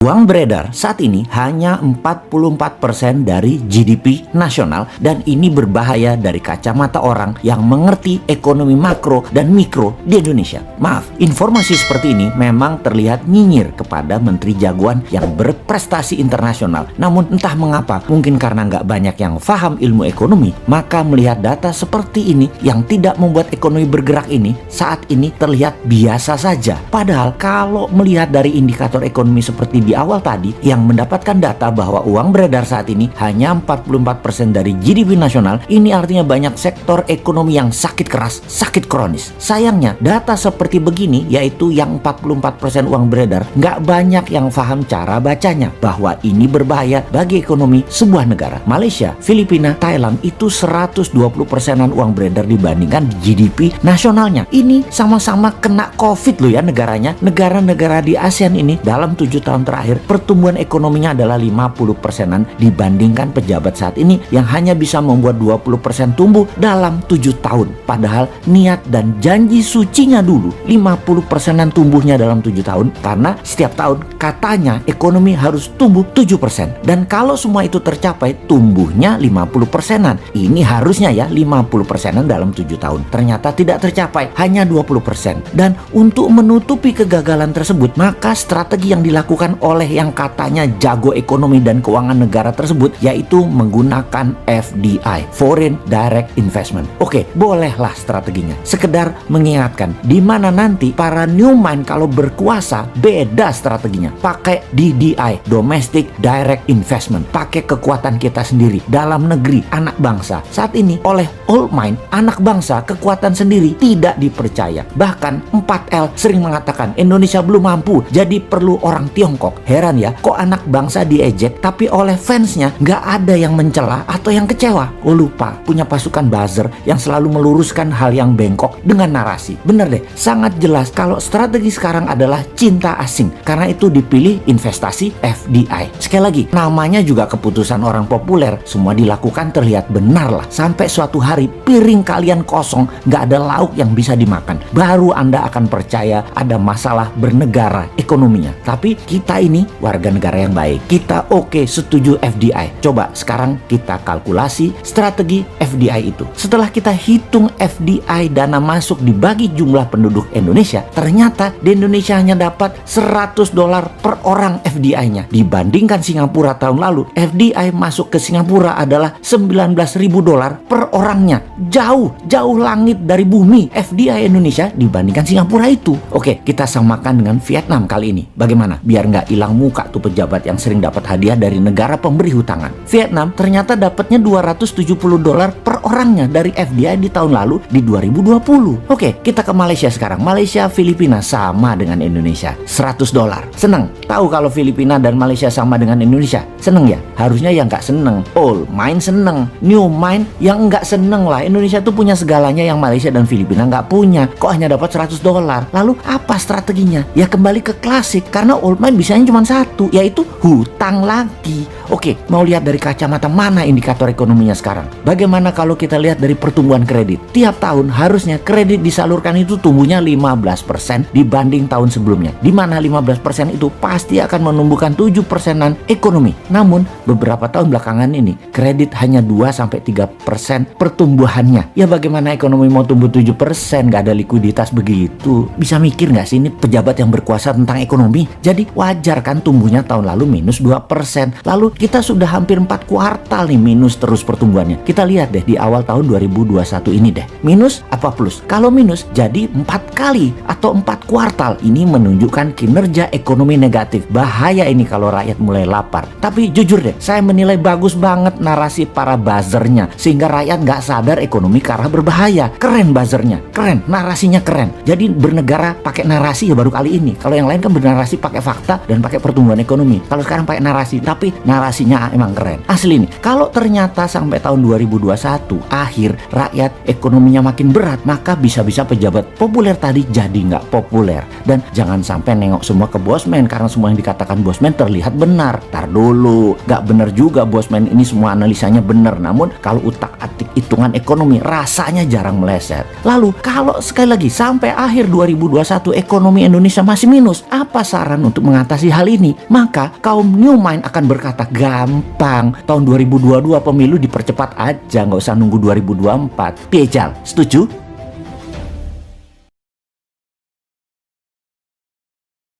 Uang beredar saat ini hanya 44% dari GDP nasional, dan ini berbahaya dari kacamata orang yang mengerti ekonomi makro dan mikro di Indonesia. Maaf, informasi seperti ini memang terlihat nyinyir kepada menteri jagoan yang berprestasi internasional. Namun entah mengapa, mungkin karena nggak banyak yang paham ilmu ekonomi, maka melihat data seperti ini yang tidak membuat ekonomi bergerak ini saat ini terlihat biasa saja. Padahal kalau melihat dari indikator ekonomi seperti di awal tadi yang mendapatkan data bahwa uang beredar saat ini hanya 44% dari GDP nasional, ini artinya banyak sektor ekonomi yang sakit keras, sakit kronis. Sayangnya data seperti begini, yaitu yang 44% uang beredar, nggak banyak yang paham cara bacanya bahwa ini berbahaya bagi ekonomi sebuah negara. Malaysia, Filipina, Thailand itu 120%-an uang beredar dibandingkan GDP nasionalnya. Ini sama-sama kena COVID loh ya negaranya. Negara-negara di ASEAN ini dalam 7 tahun terakhir pertumbuhan ekonominya adalah 50%-an dibandingkan pejabat saat ini yang hanya bisa membuat 20% tumbuh dalam 7 tahun. Padahal niat dan janji sucinya dulu 50%-an tumbuhnya dalam 7 tahun, karena setiap tahun katanya ekonomi harus tumbuh 7%. Dan kalau semua itu tercapai, tumbuhnya 50%-an. Ini harusnya ya 50%-an dalam 7 tahun. Ternyata tidak tercapai, hanya 20%. Dan untuk menutupi kegagalan tersebut, maka strategi yang dilakukan oleh yang katanya jago ekonomi dan keuangan negara tersebut yaitu menggunakan FDI, Foreign Direct Investment. Oke, bolehlah strateginya. Sekedar mengingatkan, di mana nanti para new mind kalau berkuasa beda strateginya. Pakai DDI, Domestic Direct Investment. Pakai kekuatan kita sendiri dalam negeri, anak bangsa. Saat ini oleh old mind, anak bangsa, kekuatan sendiri tidak dipercaya. Bahkan 4L sering mengatakan Indonesia belum mampu, jadi perlu orang Tiongkok. Heran ya, kok anak bangsa diejek tapi oleh fansnya nggak ada yang mencela atau yang kecewa. Oh lupa, punya pasukan buzzer yang selalu meluruskan hal yang bengkok dengan narasi. Bener deh, sangat jelas kalau strategi sekarang adalah cinta asing. Karena itu dipilih investasi FDI. Sekali lagi, namanya juga keputusan orang populer. Semua dilakukan terlihat benar lah. Sampai suatu hari piring kalian kosong, nggak ada lauk yang bisa dimakan. Baru Anda akan percaya ada masalah bernegara ekonominya. Tapi kita ini warga negara yang baik. Kita oke, setuju FDI. Coba sekarang kita kalkulasi strategi FDI itu. Setelah kita hitung FDI dana masuk dibagi jumlah penduduk Indonesia, ternyata di Indonesia hanya dapat $100 per orang FDI-nya. Dibandingkan Singapura tahun lalu, FDI masuk ke Singapura adalah $19.000 per orangnya. Jauh langit dari bumi FDI Indonesia dibandingkan Singapura itu. Oke, kita samakan dengan Vietnam kali ini. Bagaimana? Biar nggak hilang muka tuh pejabat yang sering dapat hadiah dari negara pemberi hutangan. Vietnam ternyata dapatnya $270 per orangnya dari FDI di tahun lalu di 2020. Oke, kita ke Malaysia sekarang. Malaysia, Filipina sama dengan Indonesia, $100. Seneng? Tahu kalau Filipina dan Malaysia sama dengan Indonesia? Seneng ya? Harusnya yang nggak seneng. Old mind seneng, new mind yang nggak seneng lah. Indonesia tuh punya segalanya yang Malaysia dan Filipina nggak punya. Kok hanya dapat $100? Lalu apa strateginya? Ya kembali ke klasik, karena old mind bisanya cuma satu, yaitu hutang lagi. Oke, mau lihat dari kacamata mana indikator ekonominya sekarang? Bagaimana kalau kita lihat dari pertumbuhan kredit? Tiap tahun harusnya kredit disalurkan itu tumbuhnya 15% dibanding tahun sebelumnya. Di mana 15% itu pasti akan menumbuhkan 7%-an ekonomi. Namun beberapa tahun belakangan ini kredit hanya 2-3% pertumbuhannya. Ya bagaimana ekonomi mau tumbuh 7%? Nggak ada likuiditas begitu. Bisa mikir nggak sih ini pejabat yang berkuasa tentang ekonomi? Jadi wajar kan tumbuhnya tahun lalu minus 2%. Lalu kita sudah hampir 4 kuartal nih minus terus pertumbuhannya. Kita lihat deh di awal tahun 2021 ini deh. Minus apa plus? Kalau minus jadi 4 kali atau 4 kuartal. Ini menunjukkan kinerja ekonomi negatif. Bahaya ini kalau rakyat mulai lapar. Tapi jujur deh, saya menilai bagus banget narasi para buzzernya. Sehingga rakyat nggak sadar ekonomi ke arah berbahaya. Keren buzzernya, keren, narasinya keren. Jadi bernegara pakai narasi ya baru kali ini. Kalau yang lain kan bernarasi pakai fakta dan pakai pertumbuhan ekonomi. Kalau sekarang pakai narasi, tapi narasinya emang keren. Asli nih, kalau ternyata sampai tahun 2021 akhir rakyat ekonominya makin berat, maka bisa-bisa pejabat populer tadi jadi nggak populer. Dan jangan sampai nengok semua ke bosman karena semua yang dikatakan bosman terlihat benar. Tar dulu, nggak benar juga bosman ini semua analisanya benar. Namun kalau utak-atik hitungan ekonomi rasanya jarang meleset. Lalu kalau sekali lagi sampai akhir 2021 ekonomi Indonesia masih minus, apa saran untuk mengatasi hal ini? Maka kaum new mind akan berkata, gampang, tahun 2022 pemilu dipercepat aja, nggak usah nunggu 2024. Piejal, setuju?